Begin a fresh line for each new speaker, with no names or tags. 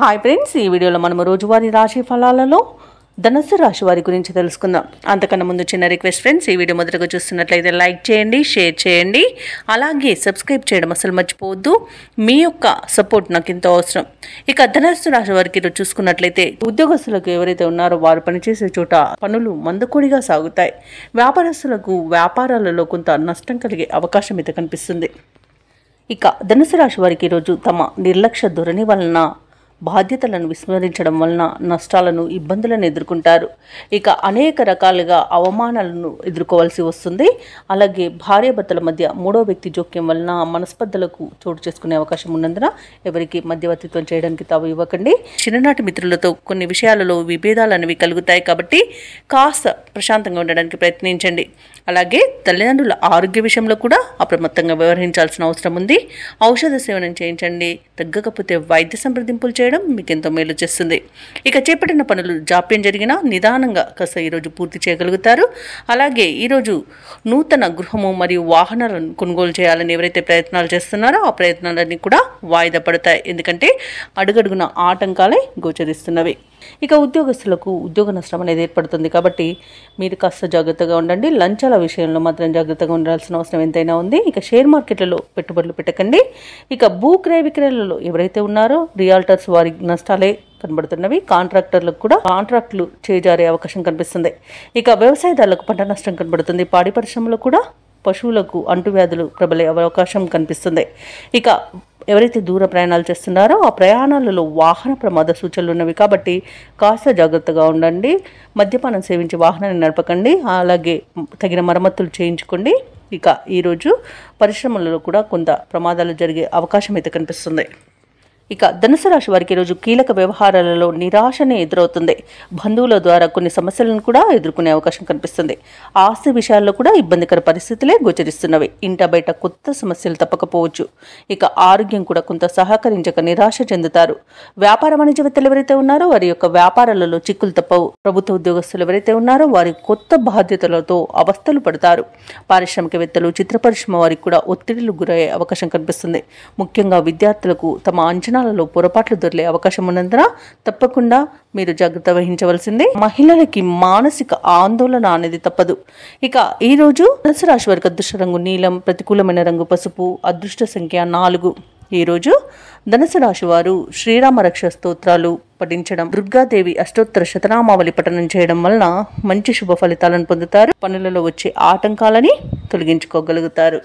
Hi friends, ఈ వీడియోలో మనం రోజువారీ రాశి ఫలాలలో ధనుస్సు రాశి వారి గురించి తెలుసుకుందాం. అంతకన్నా ముందు చిన్న రిక్వెస్ట్ ఫ్రెండ్స్, ఈ వీడియో మొదటగా చూస్తున్నట్లయితే లైక్ చేయండి, షేర్ చేయండి, అలాగే సబ్స్క్రైబ్ చేయడం అసలు మర్చిపోవద్దు. మీ యొక్క సపోర్ట్ నాకు ఎంతో అవసరం. ఇక ధనుస్సు రాశి వారికి చూసుకున్నట్లయితే ఉద్యోగస్తులకు ఎవరైతే ఉన్నారో వారు పనిచేసే చోట పనులు మందకొడిగా సాగుతాయి. వ్యాపారస్తులకు వ్యాపారాలలో కొంత నష్టం కలిగే అవకాశం అయితే కనిపిస్తుంది. ఇక ధనుసు రాశి వారికి ఈరోజు తమ నిర్లక్ష్య ధోరణి వలన బాధ్యతలను విస్మరించడం వలన నష్టాలను ఇబ్బందులను ఎదుర్కొంటారు. ఇక అనేక రకాలుగా అవమానాలను ఎదుర్కోవాల్సి వస్తుంది. అలాగే భార్యాభర్తల మధ్య మూడో వ్యక్తి జోక్యం వలన మనస్పర్ధలకు చోటు చేసుకునే అవకాశం ఉన్నందున ఎవరికి మధ్యవర్తిత్వం చేయడానికి తావు ఇవ్వకండి. చిన్ననాటి మిత్రులతో కొన్ని విషయాలలో విభేదాలు అనేవి కలుగుతాయి కాబట్టి కాస్త ప్రశాంతంగా ఉండడానికి ప్రయత్నించండి. అలాగే తల్లిదండ్రుల ఆరోగ్య విషయంలో కూడా అప్రమత్తంగా వ్యవహరించాల్సిన అవసరం ఉంది. ఔషధ సేవనం చేయించండి. తగ్గకపోతే వైద్య సంప్రదింపులు చేయడం మీకు ఎంతో మేలు చేస్తుంది. ఇక చేపట్టిన పనులు జాప్యం జరిగినా నిదానంగా కాస్త ఈరోజు పూర్తి చేయగలుగుతారు. అలాగే ఈరోజు నూతన గృహము మరియు వాహనాలను కొనుగోలు చేయాలని ఎవరైతే ప్రయత్నాలు చేస్తున్నారో ఆ ప్రయత్నాలన్నీ కూడా వాయిదా పడతాయి. ఎందుకంటే అడుగడుగున ఆటంకాలే గోచరిస్తున్నవి. ఇక ఉద్యోగస్తులకు ఉద్యోగ నష్టం అనేది ఏర్పడుతుంది కాబట్టి మీరు కాస్త జాగ్రత్తగా ఉండండి. లంచాల విషయంలో మాత్రం జాగ్రత్తగా ఉండాల్సిన అవసరం ఎంతైనా ఉంది. ఇక షేర్ మార్కెట్లలో పెట్టుబడులు పెట్టకండి. ఇక భూ క్రయ విక్రయాలలో ఎవరైతే ఉన్నారో రియాల్టర్స్ వారి నష్టాలే కనబడుతున్నవి. కాంట్రాక్టర్లకు కూడా కాంట్రాక్టులు చేజారే అవకాశం కనిపిస్తుంది. ఇక వ్యవసాయదారులకు పంట నష్టం కనబడుతుంది. పాడి పరిశ్రమలో కూడా పశువులకు అంటువ్యాధులు ప్రబలే అవకాశం కనిపిస్తుంది. ఇక ఎవరైతే దూర ప్రయాణాలు చేస్తున్నారో ఆ ప్రయాణాలలో వాహన ప్రమాద సూచనలు ఉన్నవి కాబట్టి కాస్త జాగ్రత్తగా ఉండండి. మద్యపానం సేవించి వాహనాన్ని నడపకండి. అలాగే తగిన మరమ్మతులు చేయించుకోండి. ఇక ఈరోజు పరిశ్రమలలో కూడా కొంత ప్రమాదాలు జరిగే అవకాశం అయితే కనిపిస్తుంది. ఇక ధనుసు రాశి వారికి ఈరోజు కీలక వ్యవహారాలలో నిరాశనే ఎదురవుతుంది. బంధువుల ద్వారా కొన్ని సమస్యలను కూడా ఎదుర్కొనే అవకాశం కనిపిస్తుంది. ఆస్తి విషయాల్లో కూడా ఇబ్బందికర పరిస్థితులే గోచరిస్తున్నవి. ఇంట బయట కొత్త సమస్యలు తప్పకపోవచ్చు. ఇక ఆరోగ్యం కూడా కొంత సహకరించక నిరాశ చెందుతారు. వ్యాపార వాణిజ్యవేత్తలు ఎవరైతే ఉన్నారో వారి యొక్క వ్యాపారాలలో చిక్కులు తప్పవు. ప్రభుత్వ ఉద్యోగస్తులు ఎవరైతే ఉన్నారో వారి కొత్త బాధ్యతలతో అవస్థలు పడతారు. పారిశ్రామికవేత్తలు, చిత్ర పరిశ్రమ వారికి కూడా ఒత్తిడిలు గురయ్యే అవకాశం కనిపిస్తుంది. ముఖ్యంగా విద్యార్థులకు తమ అంచనా పొరపాట్లు దొరికే అవకాశం ఉన్నందున తప్పకుండా మీరు జాగ్రత్త వహించవలసిందే. మహిళలకి మానసిక ఆందోళన అనేది తప్పదు. ఇక ఈ రోజు ధనుసు రాశి వారికి అదృష్ట రంగు నీలం, ప్రతికూలమైన రంగు పసుపు, అదృష్ట సంఖ్య 4. ఈ రోజు ధనుసు రాశి వారు శ్రీరామ రక్ష స్తోత్రాలు పఠించడం, దుర్గాదేవి అష్టోత్తర శతనామావళి పఠనం చేయడం వలన మంచి శుభ ఫలితాలను పొందుతారు. పనులలో వచ్చే ఆటంకాలని తొలగించుకోగలుగుతారు.